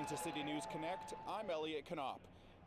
Welcome to City News Connect. I'm Elliott Knopp.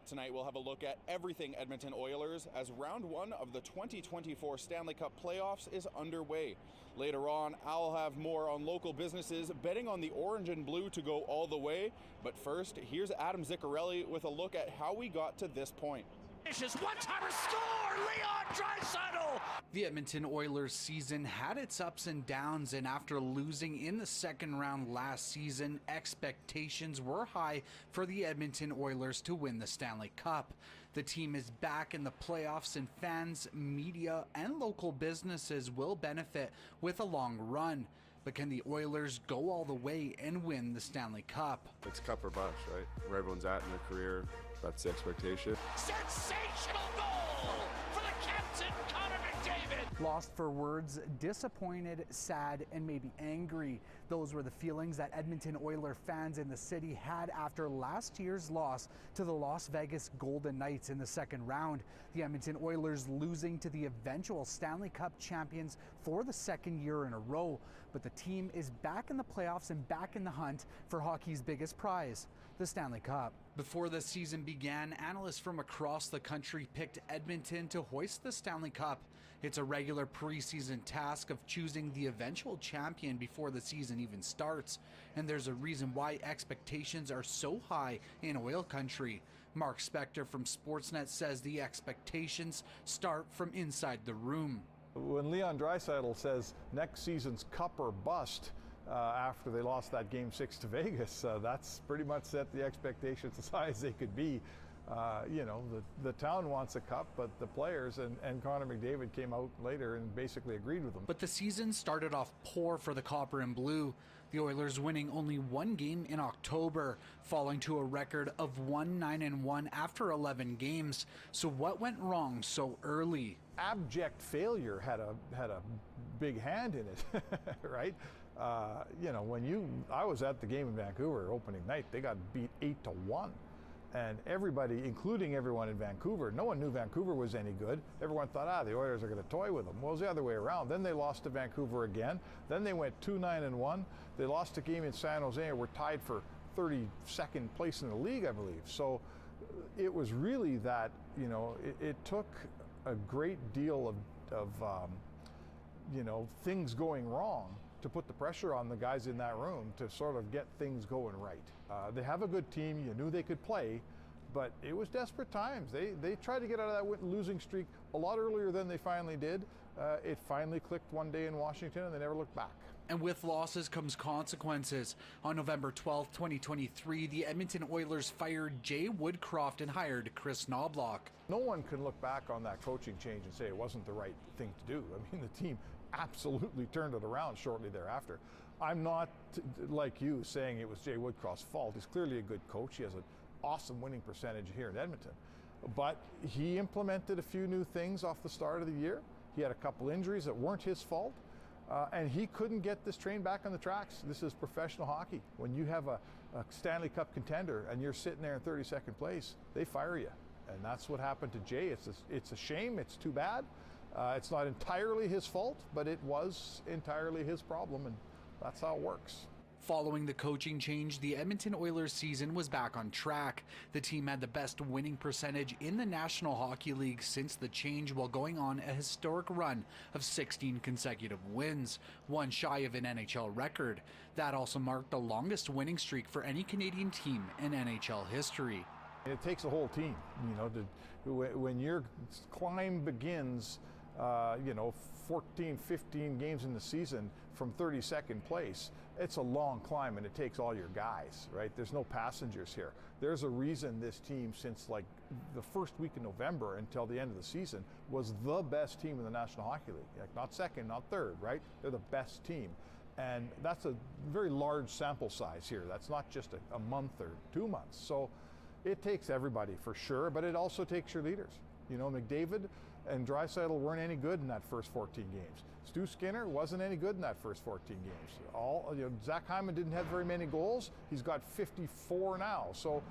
Tonight we'll have a look at everything Edmonton Oilers as round one of the 2024 Stanley Cup playoffs is underway. Later on, I'll have more on local businesses betting on the orange and blue to go all the way. But first, here's Adam Ziccarelli with a look at how we got to this point. One-timer score! Leon Draisaitl! The Edmonton Oilers season had its ups and downs, and after losing in the second round last season, expectations were high for the Edmonton Oilers to win the Stanley Cup. The team is back in the playoffs, and fans, media, and local businesses will benefit with a long run. But can the Oilers go all the way and win the Stanley Cup? It's cup or bust, right? Where everyone's at in their career, that's the expectation. Sensational goal for the captain, Connor McDavid! Lost for words, disappointed, sad, and maybe angry. Those were the feelings that Edmonton Oilers fans in the city had after last year's loss to the Las Vegas Golden Knights in the second round. The Edmonton Oilers losing to the eventual Stanley Cup champions for the second year in a row. But the team is back in the playoffs and back in the hunt for hockey's biggest prize, the Stanley Cup. Before the season began, analysts from across the country picked Edmonton to hoist the Stanley Cup. It's a regular preseason task of choosing the eventual champion before the season even starts. And there's a reason why expectations are so high in oil country. Mark Spector from Sportsnet says the expectations start from inside the room. When Leon Draisaitl says next season's cup or bust, after they lost that Game 6 to Vegas, that's pretty much set the expectations as high as they could be. The town wants a cup, but the players and Connor McDavid came out later and basically agreed with them. But the season started off poor for the Copper and Blue. The Oilers winning only one game in October, falling to a record of 1-9-1 after 11 games. So what went wrong so early? Abject failure had a big hand in it, right? I was at the game in Vancouver opening night, they got beat 8-1. And everybody, including everyone in Vancouver, no one knew Vancouver was any good. Everyone thought, the Oilers are going to toy with them. Well, it was the other way around. Then they lost to Vancouver again. Then they went 2-9-1. They lost a game in San Jose and were tied for 32nd place in the league, I believe. So it was really that, it took a great deal of things going wrong to put the pressure on the guys in that room to sort of get things going right. They have a good team, you knew they could play, but it was desperate times. They tried to get out of that losing streak a lot earlier than they finally did. It finally clicked one day in Washington and they never looked back. And with losses comes consequences. On November 12th, 2023, the Edmonton Oilers fired Jay Woodcroft and hired Chris Knobloch. No one can look back on that coaching change and say it wasn't the right thing to do. I mean, the team absolutely turned it around shortly thereafter. I'm not, like you, saying it was Jay Woodcroft's fault. He's clearly a good coach. He has an awesome winning percentage here in Edmonton. But he implemented a few new things off the start of the year. He had a couple injuries that weren't his fault. And he couldn't get this train back on the tracks. This is professional hockey. When you have a Stanley Cup contender and you're sitting there in 32nd place, they fire you. And that's what happened to Jay. It's a shame. It's too bad. It's not entirely his fault, but it was entirely his problem, and that's how it works. Following the coaching change, the Edmonton Oilers season was back on track. The team had the best winning percentage in the National Hockey League since the change, while going on a historic run of 16 consecutive wins, one shy of an NHL record. That also marked the longest winning streak for any Canadian team in NHL history. It takes a whole team, when your climb begins, 14, 15 games in the season from 32nd place, it's a long climb and it takes all your guys, right? There's no passengers here. There's a reason this team, since like the first week in November until the end of the season, was the best team in the National Hockey League. Like, not second, not third, right? They're the best team. And that's a very large sample size here. That's not just a month or 2 months. So it takes everybody for sure, but it also takes your leaders. McDavid and Draisaitl weren't any good in that first 14 games. Stu Skinner wasn't any good in that first 14 games. Zach Hyman didn't have very many goals. He's got 54 now. So,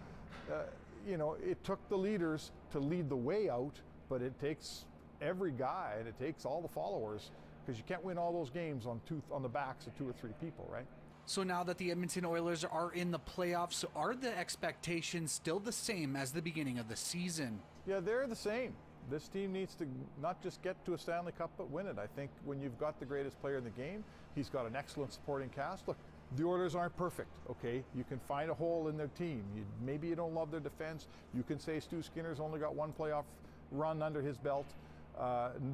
it took the leaders to lead the way out, but it takes every guy and it takes all the followers, because you can't win all those games on the backs of 2 or 3 people, right? So now that the Edmonton Oilers are in the playoffs, are the expectations still the same as the beginning of the season? Yeah, they're the same. This team needs to not just get to a Stanley Cup, but win it. I think when you've got the greatest player in the game, he's got an excellent supporting cast. Look, the Oilers aren't perfect, okay? You can find a hole in their team. Maybe you don't love their defense. You can say Stu Skinner's only got one playoff run under his belt.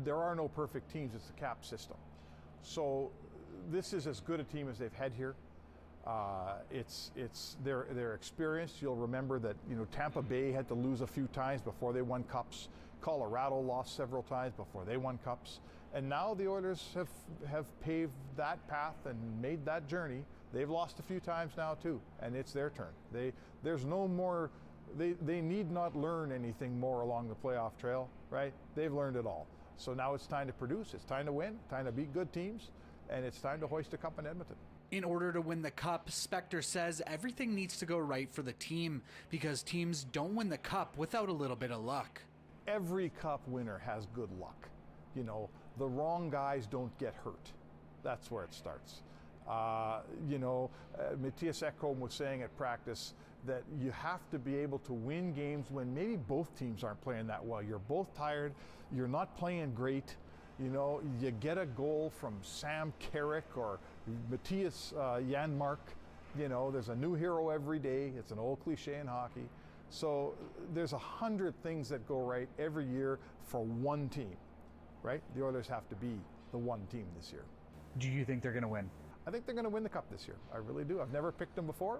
There are no perfect teams. It's the cap system. So this is as good a team as they've had here. They're experienced. You'll remember that Tampa Bay had to lose a few times before they won cups. Colorado lost several times before they won cups. And now the Oilers have paved that path and made that journey. They've lost a few times now too, and it's their turn. There's no more. They need not learn anything more along the playoff trail, right? They've learned it all. So now it's time to produce. It's time to win. Time to beat good teams, and it's time to hoist a cup in Edmonton. In order to win the cup, Spector says everything needs to go right for the team because teams don't win the cup without a little bit of luck. Every cup winner has good luck. The wrong guys don't get hurt. That's where it starts. Matthias Ekholm was saying at practice that you have to be able to win games when maybe both teams aren't playing that well. You're both tired. You're not playing great. You get a goal from Sam Carrick or Matthias Janmark. There's a new hero every day. It's an old cliche in hockey. So there's 100 things that go right every year for one team, right? The Oilers have to be the one team this year. Do you think they're going to win? I think they're going to win the cup this year. I really do. I've never picked them before.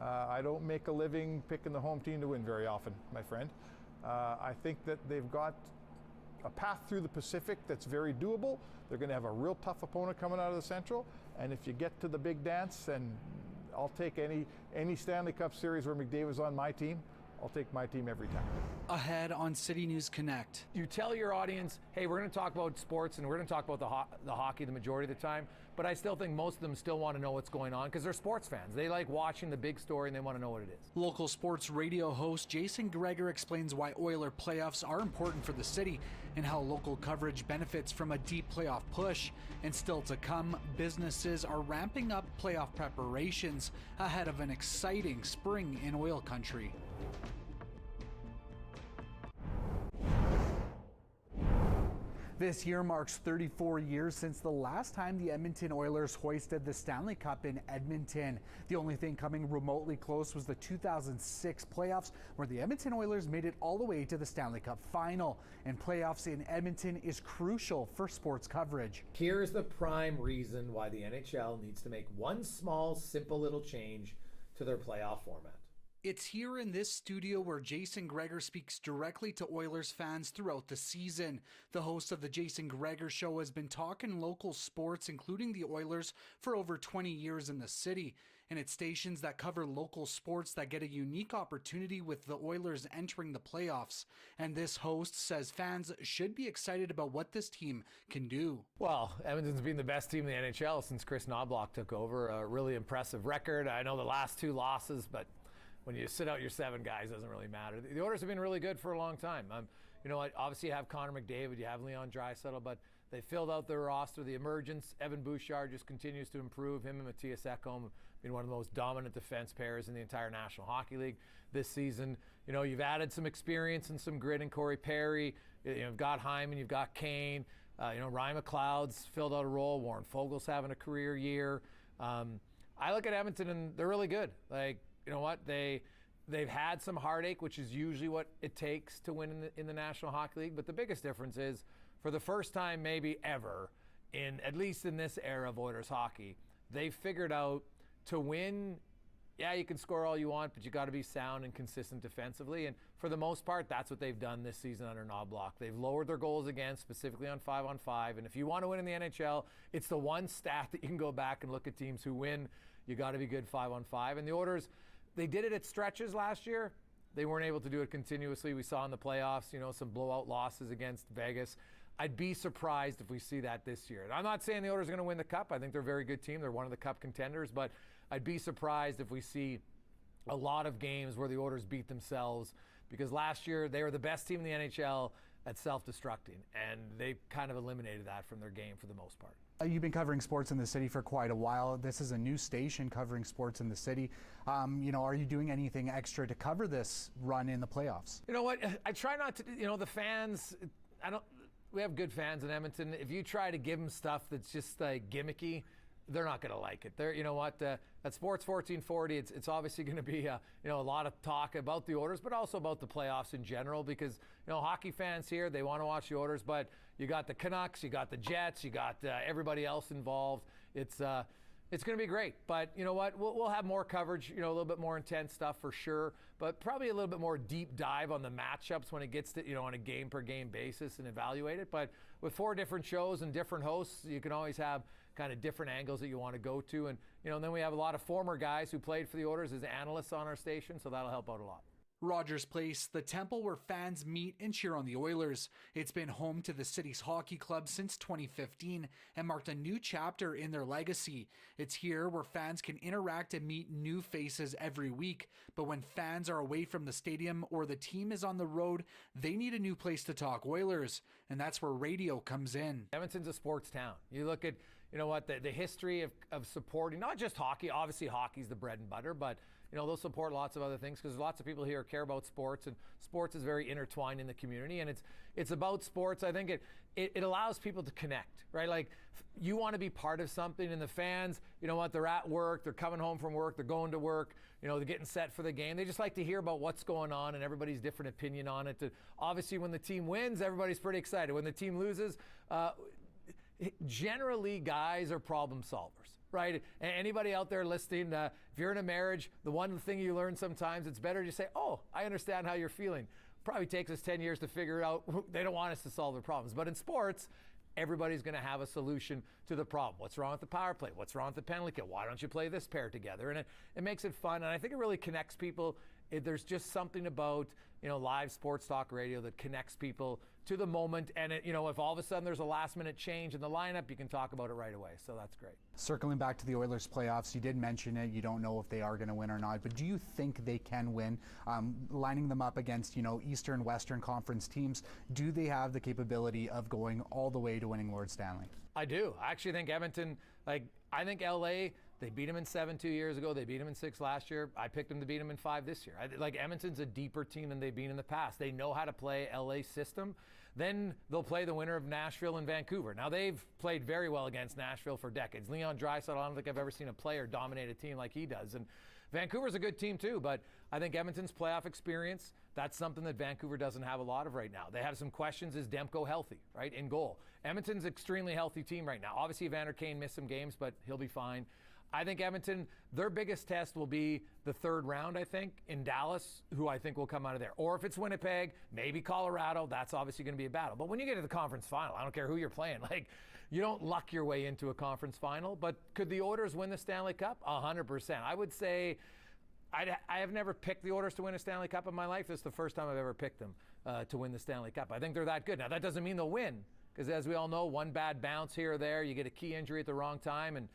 I don't make a living picking the home team to win very often, my friend. I think that they've got a path through the Pacific that's very doable. They're going to have a real tough opponent coming out of the Central. And if you get to the big dance, and I'll take any Stanley Cup series where McDavid's on my team, I'll take my team every time. Ahead on City News Connect. You tell your audience, hey, we're going to talk about sports and we're going to talk about the hockey the majority of the time, but I still think most of them still want to know what's going on because they're sports fans. They like watching the big story and they want to know what it is. Local sports radio host Jason Gregor explains why Oiler playoffs are important for the city and how local coverage benefits from a deep playoff push. And still to come, businesses are ramping up playoff preparations ahead of an exciting spring in oil country. This year marks 34 years since the last time the Edmonton Oilers hoisted the Stanley Cup in Edmonton. The only thing coming remotely close was the 2006 playoffs, where the Edmonton Oilers made it all the way to the Stanley Cup final. And playoffs in Edmonton is crucial for sports coverage. Here's the prime reason why the NHL needs to make one small, simple little change to their playoff format. It's here in this studio where Jason Gregor speaks directly to Oilers fans throughout the season. The host of the Jason Gregor Show has been talking local sports, including the Oilers, for over 20 years in the city. And it's stations that cover local sports that get a unique opportunity with the Oilers entering the playoffs. And this host says fans should be excited about what this team can do. Well, Edmonton's been the best team in the NHL since Chris Knobloch took over. A really impressive record. I know the last two losses, but when you sit out your seven guys, it doesn't really matter. The Oilers have been really good for a long time. Obviously you have Connor McDavid, you have Leon Draisaitl, but they filled out their roster. The emergence, Evan Bouchard just continues to improve. Him and Matthias Ekholm have been one of the most dominant defense pairs in the entire National Hockey League this season. You've added some experience and some grit in Corey Perry. You've got Hyman, you've got Kane. Ryan McLeod's filled out a role. Warren Fogel's having a career year. I look at Edmonton and they're really good. You know what? They've had some heartache, which is usually what it takes to win in the National Hockey League. But the biggest difference is, for the first time maybe ever, at least in this era of Oilers hockey, they've figured out to win. Yeah, you can score all you want, but you got to be sound and consistent defensively. And for the most part, that's what they've done this season under Knobloch. They've lowered their goals against, specifically on 5-on-5. And if you want to win in the NHL, it's the one stat that you can go back and look at teams who win. You got to be good 5-on-5. And the Oilers, they did it at stretches last year. They weren't able to do it continuously. We saw in the playoffs, some blowout losses against Vegas. I'd be surprised if we see that this year. And I'm not saying the Oilers are going to win the Cup. I think they're a very good team. They're one of the Cup contenders. But I'd be surprised if we see a lot of games where the Oilers beat themselves, because last year they were the best team in the NHL at self-destructing, and they kind of eliminated that from their game for the most part. You've been covering sports in the city for quite a while. This is a new station covering sports in the city. Are you doing anything extra to cover this run in the playoffs? You know what? I try not to. The fans. We have good fans in Edmonton. If you try to give them stuff that's just like gimmicky, they're not going to like it. You know what? At Sports 1440, it's obviously going to be a lot of talk about the Oilers, but also about the playoffs in general, because hockey fans here, they want to watch the Oilers, but you got the Canucks, you got the Jets, you got everybody else involved. It's going to be great. But you know what? We'll have more coverage, a little bit more intense stuff for sure, but probably a little bit more deep dive on the matchups when it gets to, on a game per game basis and evaluate it. But with 4 different shows and different hosts, you can always have kind of different angles that you want to go to. And, then we have a lot of former guys who played for the Oilers as analysts on our station, so that'll help out a lot. Rogers Place, the temple where fans meet and cheer on the Oilers. It's been home to the city's hockey club since 2015 and marked a new chapter in their legacy. It's here where fans can interact and meet new faces every week. But when fans are away from the stadium or the team is on the road, they need a new place to talk Oilers. And that's where radio comes in. Edmonton's a sports town. You look at, the history of supporting, not just hockey. Obviously, hockey's the bread and butter, but they'll support lots of other things because lots of people here care about sports, and sports is very intertwined in the community, and it's about sports. I think it allows people to connect, right? Like, you want to be part of something, and the fans, they're at work, they're coming home from work, they're going to work, they're getting set for the game. They just like to hear about what's going on and everybody's different opinion on it. Obviously, when the team wins, everybody's pretty excited. When the team loses, generally guys are problem solvers, right? Anybody out there listening, if you're in a marriage, the one thing you learn sometimes, it's better to say, oh, I understand how you're feeling. Probably takes us 10 years to figure it out. They don't want us to solve their problems. But in sports, everybody's going to have a solution to the problem. What's wrong with the power play? What's wrong with the penalty kill? Why don't you play this pair together? And it makes it fun, and I think it really connects people. There's just something about live sports talk radio that connects people to the moment, and if all of a sudden there's a last minute change in the lineup, you can talk about it right away, so that's great. Circling back to the Oilers playoffs, you did mention it, you don't know if they are going to win or not, but do you think they can win? Lining them up against Eastern, Western Conference teams, do they have the capability of going all the way to winning Lord Stanley? I do. I actually think Edmonton, I think LA, they beat them in 7 2 years ago. They beat them in 6 last year. I picked them to beat them in 5 this year. Edmonton's a deeper team than they've been in the past. They know how to play LA's system. Then they'll play the winner of Nashville and Vancouver. Now, they've played very well against Nashville for decades. Leon Draisaitl, I don't think I've ever seen a player dominate a team like he does. And Vancouver's a good team too, but I think Edmonton's playoff experience, that's something that Vancouver doesn't have a lot of right now. They have some questions. Is Demko healthy, right, in goal? Edmonton's an extremely healthy team right now. Obviously, Evander Kane missed some games, but he'll be fine. I think Edmonton, their biggest test will be the 3rd round, I think, in Dallas, who I think will come out of there. Or if it's Winnipeg, maybe Colorado, that's obviously going to be a battle. But when you get to the conference final, I don't care who you're playing. You don't luck your way into a conference final. But could the Oilers win the Stanley Cup? 100%. I would say I have never picked the Oilers to win a Stanley Cup in my life. This is the first time I've ever picked them to win the Stanley Cup. I think they're that good. Now, that doesn't mean they'll win, because as we all know, one bad bounce here or there, you get a key injury at the wrong time, and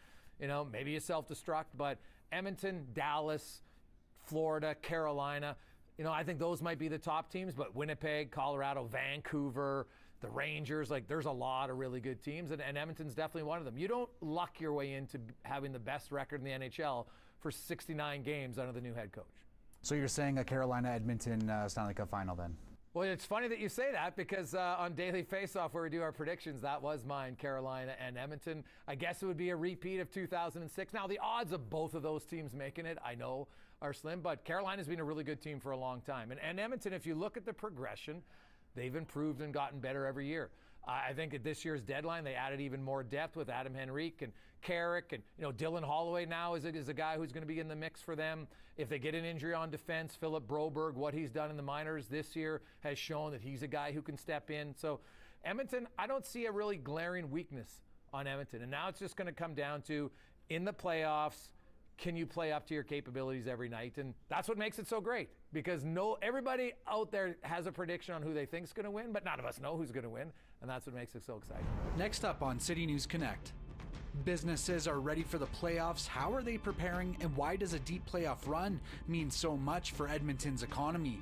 maybe you self-destruct. But Edmonton, Dallas, Florida, Carolina, I think those might be the top teams. But Winnipeg, Colorado, Vancouver, the Rangers, there's a lot of really good teams, and Edmonton's definitely one of them. You don't luck your way into having the best record in the NHL for 69 games under the new head coach. So you're saying a Carolina-Edmonton Stanley Cup final then? Well, it's funny that you say that, because on Daily Faceoff, where we do our predictions, that was mine, Carolina and Edmonton. I guess it would be a repeat of 2006. Now, the odds of both of those teams making it, I know, are slim, but Carolina's been a really good team for a long time. And Edmonton, if you look at the progression, they've improved and gotten better every year. I think at this year's deadline, they added even more depth with Adam Henrique and Carrick, and Dylan Holloway now is a guy who's going to be in the mix for them. If they get an injury on defense, Philip Broberg, what he's done in the minors this year has shown that he's a guy who can step in. So Edmonton, I don't see a really glaring weakness on Edmonton. And now it's just going to come down to, in the playoffs, can you play up to your capabilities every night? And that's what makes it so great, because everybody out there has a prediction on who they think is going to win, but none of us know who's going to win, and that's what makes it so exciting. Next up on City News Connect. Businesses are ready for the playoffs. How are they preparing, and why does a deep playoff run mean so much for Edmonton's economy?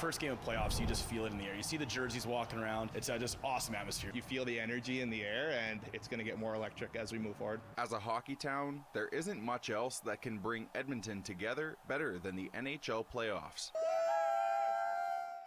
first game of playoffs, you just feel it in the air. You see the jerseys walking around. It's just awesome atmosphere. You feel the energy in the air, and it's going to get more electric as we move forward. As a hockey town, there isn't much else that can bring Edmonton together better than the NHL playoffs.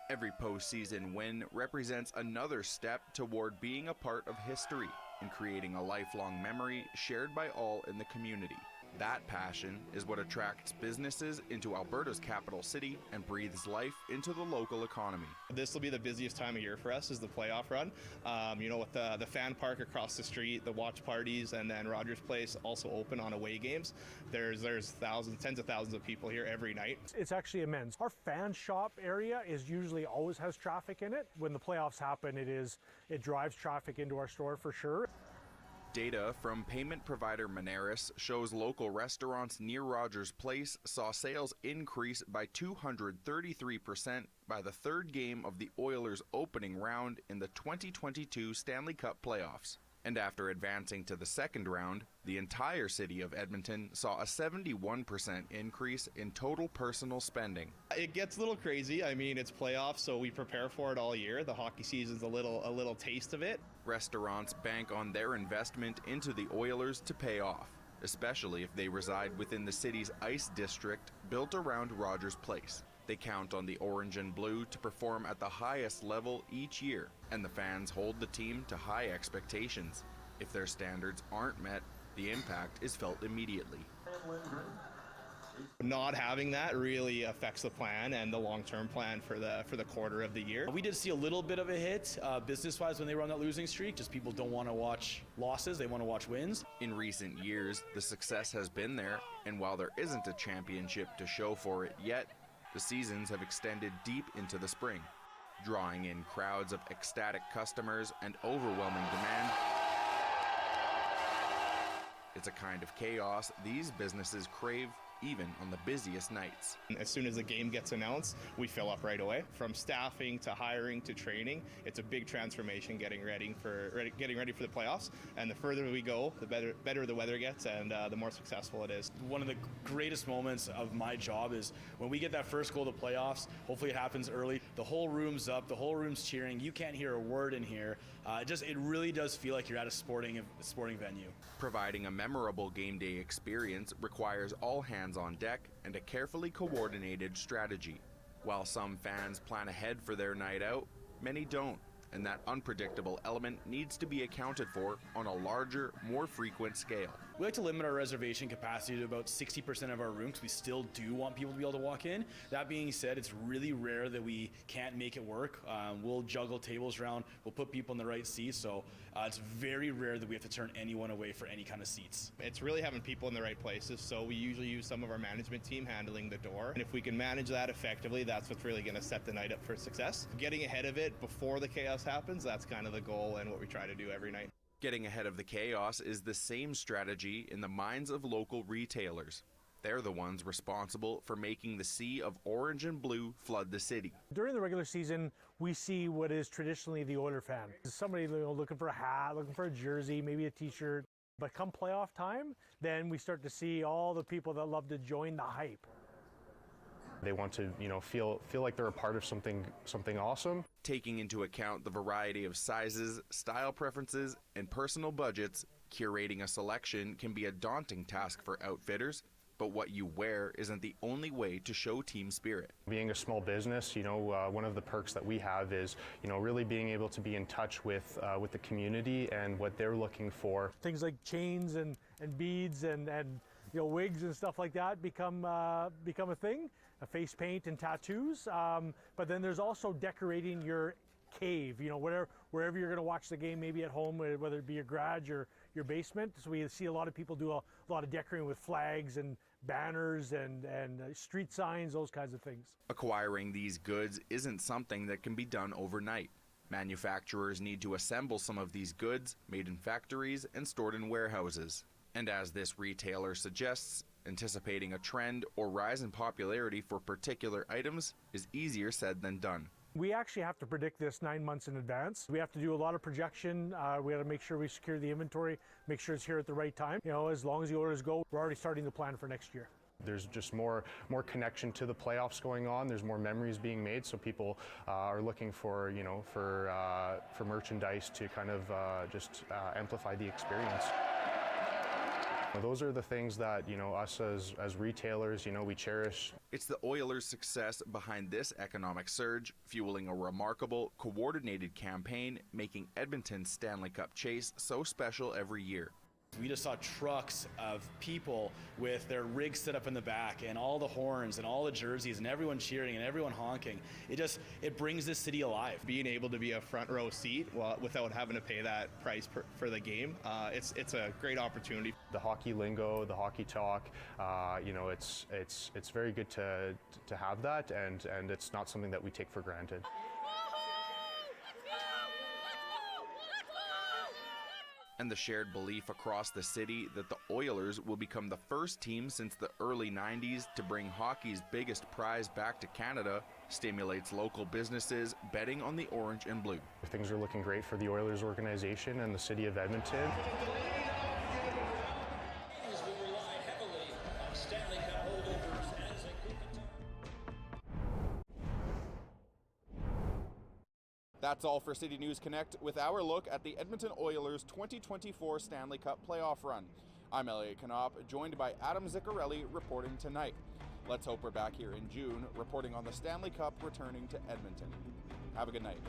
Every postseason win represents another step toward being a part of history and creating a lifelong memory shared by all in the community. That passion is what attracts businesses into Alberta's capital city and breathes life into the local economy. This will be the busiest time of year for us, is the playoff run. With the fan park across the street, the watch parties, and then Rogers Place also open on away games. There's thousands, tens of thousands of people here every night. It's actually immense. Our fan shop area is usually always has traffic in it. When the playoffs happen, it drives traffic into our store for sure. Data from payment provider Moneris shows local restaurants near Rogers Place saw sales increase by 233% by the third game of the Oilers' opening round in the 2022 Stanley Cup playoffs. And after advancing to the second round, the entire city of Edmonton saw a 71% increase in total personal spending. It gets a little crazy. I mean, it's playoffs, so we prepare for it all year. The hockey season's a little taste of it. Restaurants bank on their investment into the Oilers to pay off, especially if they reside within the city's ice district built around Rogers Place. They count on the orange and blue to perform at the highest level each year, and the fans hold the team to high expectations. If their standards aren't met, the impact is felt immediately. Not having that really affects the plan and the long-term plan for the quarter of the year. We did see a little bit of a hit business-wise when they were on that losing streak. Just people don't want to watch losses, they want to watch wins. In recent years, the success has been there, and while there isn't a championship to show for it yet, the seasons have extended deep into the spring, drawing in crowds of ecstatic customers and overwhelming demand. It's a kind of chaos these businesses crave even on the busiest nights. As soon as the game gets announced, we fill up right away. From staffing to hiring to training, it's a big transformation getting ready for the playoffs. And the further we go, the better the weather gets, and the more successful it is. One of the greatest moments of my job is when we get that first goal of the playoffs. Hopefully it happens early. The whole room's up, the whole room's cheering. You can't hear a word in here. It really does feel like you're at a sporting venue. Providing a memorable game day experience requires all hands on deck and a carefully coordinated strategy. While some fans plan ahead for their night out, many don't, and that unpredictable element needs to be accounted for on a larger, more frequent scale. We like to limit our reservation capacity to about 60% of our rooms. We still do want people to be able to walk in. That being said, it's really rare that we can't make it work. We'll juggle tables around, we'll put people in the right seats, so it's very rare that we have to turn anyone away for any kind of seats. It's really having people in the right places, so we usually use some of our management team handling the door. And if we can manage that effectively, that's what's really going to set the night up for success. Getting ahead of it before the chaos happens, that's kind of the goal and what we try to do every night. Getting ahead of the chaos is the same strategy in the minds of local retailers. They're the ones responsible for making the sea of orange and blue flood the city. During the regular season, we see what is traditionally the Oiler fan. Somebody looking for a hat, looking for a jersey, maybe a t-shirt. But come playoff time, then we start to see all the people that love to join the hype. They want to, feel like they're a part of something awesome. Taking into account the variety of sizes, style preferences, and personal budgets, curating a selection can be a daunting task for outfitters, but what you wear isn't the only way to show team spirit. Being a small business, one of the perks that we have is, really being able to be in touch with the community and what they're looking for. Things like chains and beads and wigs and stuff like that become a thing. Face paint and tattoos, but then there's also decorating your cave, wherever you're going to watch the game, maybe at home, whether it be your garage or your basement. So we see a lot of people do a lot of decorating with flags and banners and street signs, those kinds of things. Acquiring these goods isn't something that can be done overnight. Manufacturers need to assemble some of these goods made in factories and stored in warehouses. And as this retailer suggests, anticipating a trend or rise in popularity for particular items is easier said than done. We actually have to predict this 9 months in advance. We have to do a lot of projection. We got to make sure we secure the inventory, make sure it's here at the right time. As long as the orders go, we're already starting to plan for next year. There's just more connection to the playoffs going on. There's more memories being made, so people are looking for for merchandise to kind of just amplify the experience. Those are the things that us as retailers we cherish. It's the Oilers' success behind this economic surge, fueling a remarkable, coordinated campaign, making Edmonton's Stanley Cup chase so special every year. We just saw trucks of people with their rigs set up in the back and all the horns and all the jerseys and everyone cheering and everyone honking. It brings this city alive. Being able to be a front row seat without having to pay that price for the game, it's a great opportunity. The hockey lingo, the hockey talk, it's very good to have that, and it's not something that we take for granted. And the shared belief across the city that the Oilers will become the first team since the early 90s to bring hockey's biggest prize back to Canada stimulates local businesses betting on the orange and blue. Things are looking great for the Oilers organization and the city of Edmonton. That's all for City News Connect with our look at the Edmonton Oilers 2024 Stanley Cup playoff run. I'm Elliott Knopp, joined by Adam Ziccarelli reporting tonight. Let's hope we're back here in June, reporting on the Stanley Cup returning to Edmonton. Have a good night.